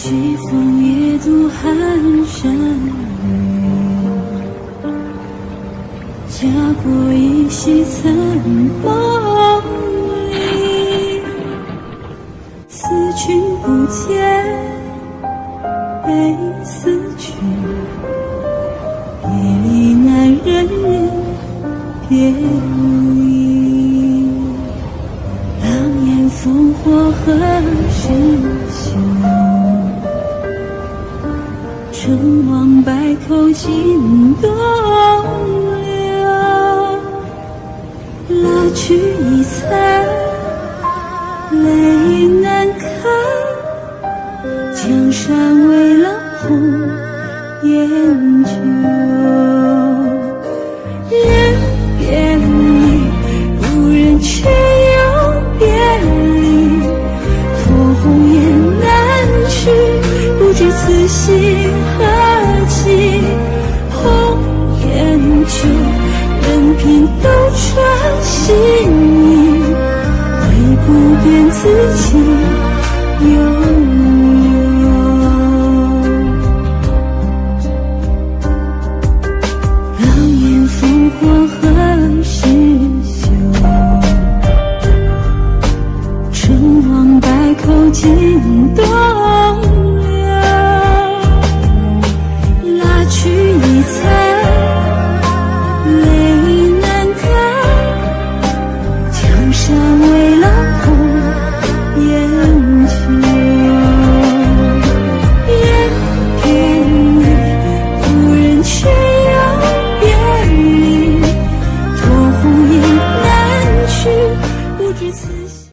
西风夜渡寒山雨，家国依稀曾梦里。思君不见，悲思君，夜里难忍别离。狼烟烽火何时休？成王败寇尽东流。老去一残，泪难干。江山未老红颜旧。人别离，故人却又别离。托鸿雁南去，不知此心何寄。红颜旧，任凭斗转星移，唯不变自己拥有。狼烟烽火何时休？成王败寇尽东流。